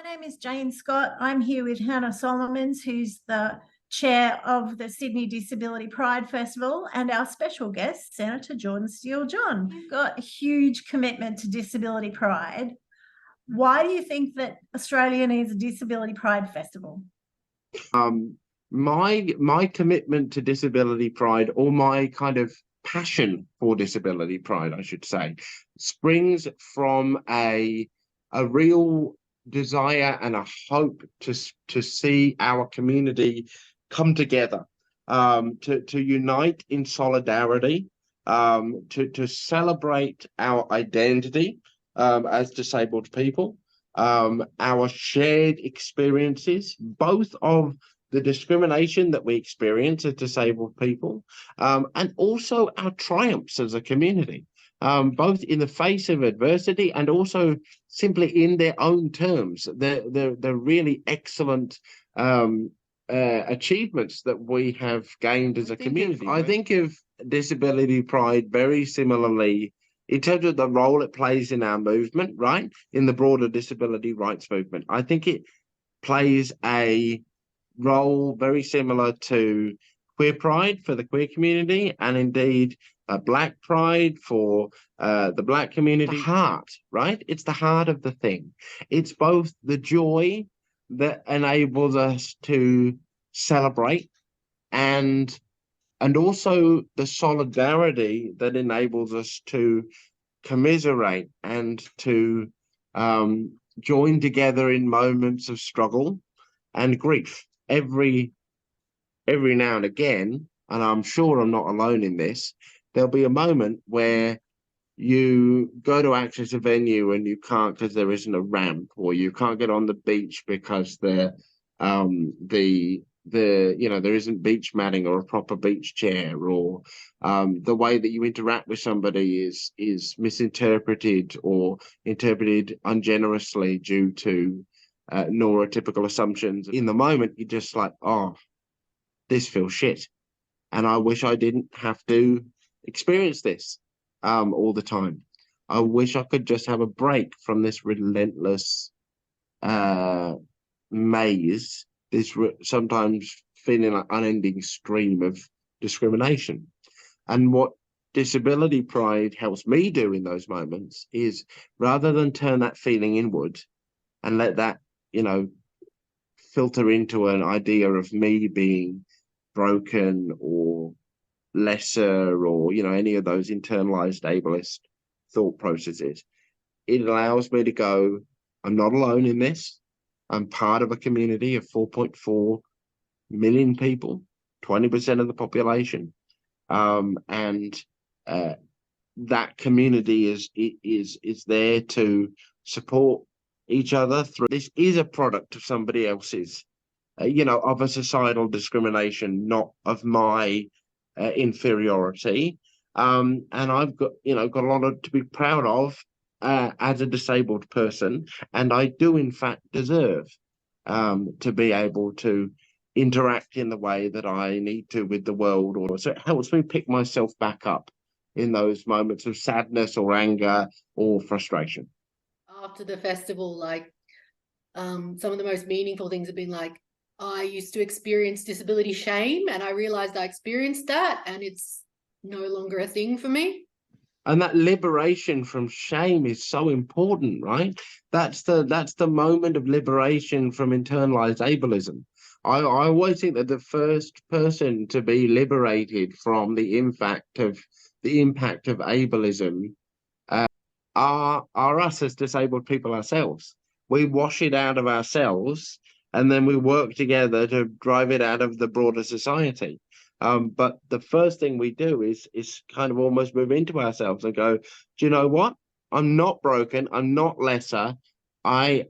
name is Jane Scott. I'm here with Hannah Solomons, who's the chair of the Sydney Disability Pride Festival, and our special guest, Senator Jordon Steele-John. You've got a huge commitment to disability pride. Why do you think that Australia needs a Disability Pride Festival? My commitment to disability pride, or my kind of passion for disability pride, I should say, springs from a real desire and a hope to see our community come together, to unite in solidarity, to celebrate our identity as disabled people, our shared experiences, both of the discrimination that we experience as disabled people, and also our triumphs as a community, both in the face of adversity and also simply in their own terms, the really excellent achievements that we have gained as a community. I think of disability pride very similarly in terms of the role it plays in our movement, right? In the broader disability rights movement. I think it plays a role very similar to queer pride for the queer community, and indeed Black pride for the Black community. The heart, right? It's the heart of the thing. It's both the joy that enables us to celebrate and also the solidarity that enables us to commiserate and to join together in moments of struggle and grief. Every now and again, and I'm sure I'm not alone in this, there'll be a moment where you go to access a venue and you can't because there isn't a ramp, or you can't get on the beach because there isn't beach matting or a proper beach chair, or the way that you interact with somebody is misinterpreted or interpreted ungenerously due to neurotypical assumptions. In the moment, you're just like, oh, this feels shit, and I wish I didn't have to experience this all the time. I wish I could just have a break from this relentless maze, this sometimes feeling like unending stream of discrimination. And what disability pride helps me do in those moments is, rather than turn that feeling inward and let that, filter into an idea of me being broken or lesser, or any of those internalized ableist thought processes, it allows me to go, I'm not alone in this. I'm part of a community of 4.4 million people, 20% of the population, and that community is there to support each other through. This is a product of somebody else's, of a societal discrimination, not of my inferiority. And I've got a lot to be proud of as a disabled person, and I do in fact deserve to be able to interact in the way that I need to with the world. So it helps me pick myself back up in those moments of sadness or anger or frustration. After the festival, some of the most meaningful things have been I used to experience disability shame, and I realized I experienced that, and it's no longer a thing for me. And that liberation from shame is so important, right? That's the moment of liberation from internalized ableism. I always think that the first person to be liberated from the impact of ableism are us as disabled people ourselves. We wash it out of ourselves, and then we work together to drive it out of the broader society. But the first thing we do is kind of almost move into ourselves and go, do you know what? I'm not broken. I'm not lesser. I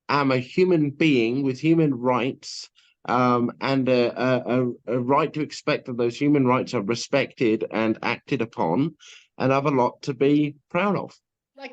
am a human being with human rights, and a right to expect that those human rights are respected and acted upon, and have a lot to be proud of.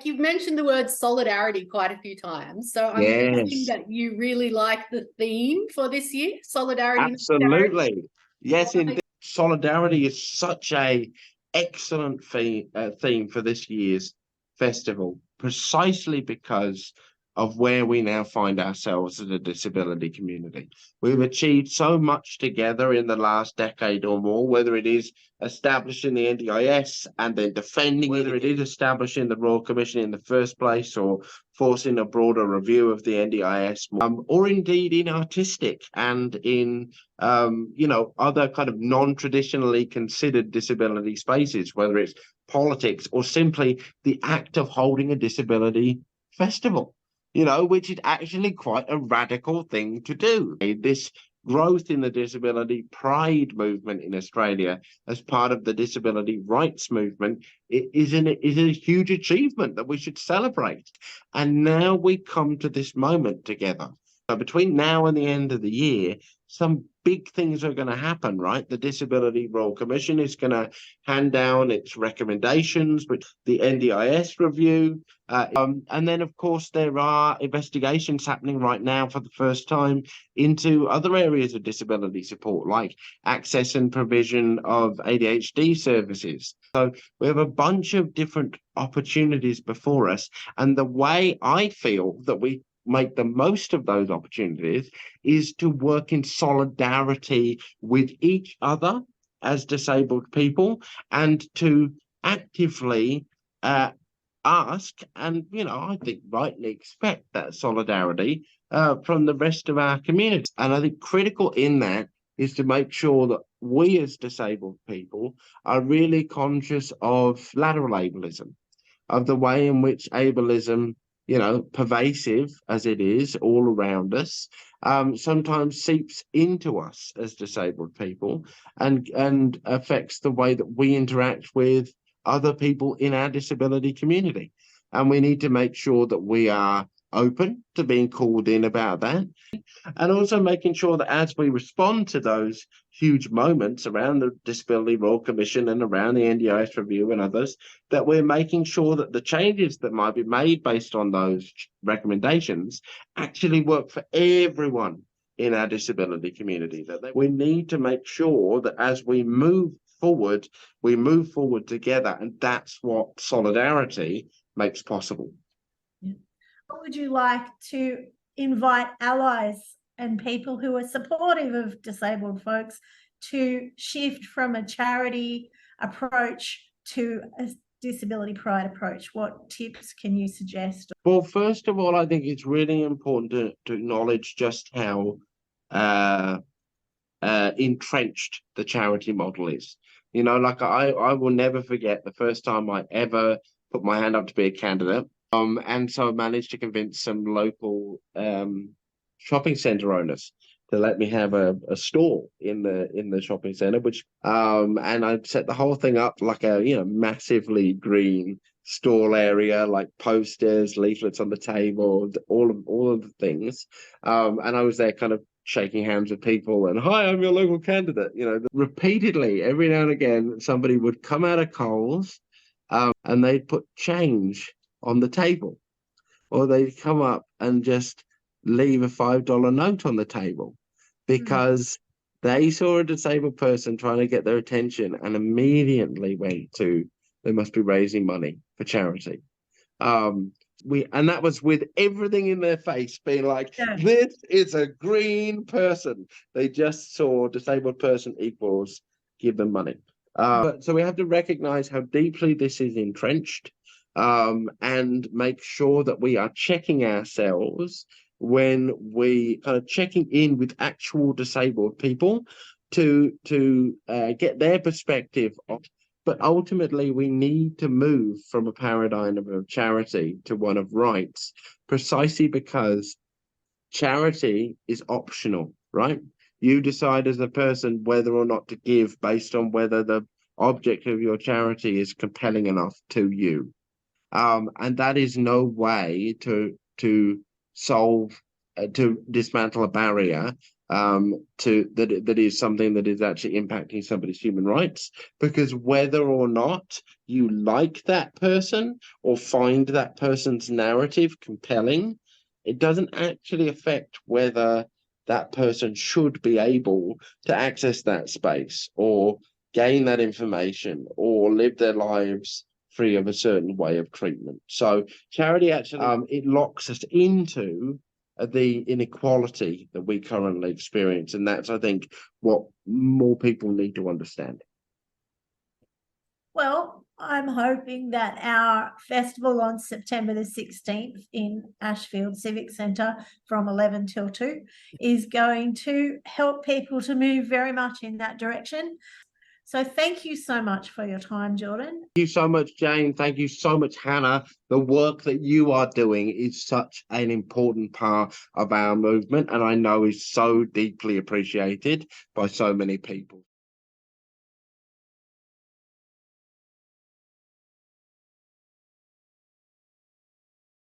You've mentioned the word solidarity quite a few times, so I'm guessing that you really like the theme for this year, solidarity. Absolutely. Yes, indeed. Solidarity is such a excellent theme for this year's festival, precisely because of where we now find ourselves as a disability community. We've achieved so much together in the last decade or more, whether it is establishing the NDIS and then defending it, whether it is establishing the Royal Commission in the first place or forcing a broader review of the NDIS, or indeed in artistic and in other kind of non-traditionally considered disability spaces, whether it's politics or simply the act of holding a disability festival, which is actually quite a radical thing to do. This growth in the disability pride movement in Australia as part of the disability rights movement is a huge achievement that we should celebrate. And now we come to this moment together. So between now and the end of the year, some big things are going to happen, right? The Disability Royal Commission is going to hand down its recommendations, but the NDIS review, and then, of course, there are investigations happening right now for the first time into other areas of disability support, like access and provision of ADHD services. So we have a bunch of different opportunities before us, and the way I feel that we make the most of those opportunities is to work in solidarity with each other as disabled people and to actively ask and, I think rightly expect that solidarity from the rest of our community. And I think critical in that is to make sure that we as disabled people are really conscious of lateral ableism, of the way in which ableism, pervasive as it is all around us, sometimes seeps into us as disabled people and affects the way that we interact with other people in our disability community. And we need to make sure that we are open to being called in about that, and also making sure that as we respond to those huge moments around the Disability Royal Commission and around the NDIS review and others, that we're making sure that the changes that might be made based on those recommendations actually work for everyone in our disability community. That we need to make sure that as we move forward together, and that's what solidarity makes possible. What would you like to invite allies and people who are supportive of disabled folks to shift from a charity approach to a disability pride approach? What tips can you suggest? Well, first of all, I think it's really important to acknowledge just how entrenched the charity model is. I will never forget the first time I ever put my hand up to be a candidate. And so I managed to convince some local shopping centre owners to let me have a stall in the shopping centre, which and I set the whole thing up like a massively green stall area, like posters, leaflets on the table, all of the things. And I was there kind of shaking hands with people and, hi, I'm your local candidate. Repeatedly, every now and again, somebody would come out of Coles and they'd put change on the table, or they'd come up and just leave a $5 note on the table because they saw a disabled person trying to get their attention and immediately went to, they must be raising money for charity. And that was with everything in their face being like, this is a green person. They just saw disabled person equals give them money. So we have to recognize how deeply this is entrenched, and make sure that we are checking ourselves when we kind of checking in with actual disabled people to get their perspective of. But ultimately, we need to move from a paradigm of charity to one of rights, precisely because charity is optional, right? You decide as a person whether or not to give based on whether the object of your charity is compelling enough to you. And that is no way to solve, to dismantle a barrier that is something that is actually impacting somebody's human rights, because whether or not you like that person or find that person's narrative compelling, it doesn't actually affect whether that person should be able to access that space or gain that information or live their lives free of a certain way of treatment. So charity actually, it locks us into the inequality that we currently experience. And that's, I think, what more people need to understand. Well, I'm hoping that our festival on September the 16th in Ashfield Civic Centre from 11 till 2 is going to help people to move very much in that direction. So thank you so much for your time, Jordan. Thank you so much, Jane. Thank you so much, Hannah. The work that you are doing is such an important part of our movement, and I know is so deeply appreciated by so many people.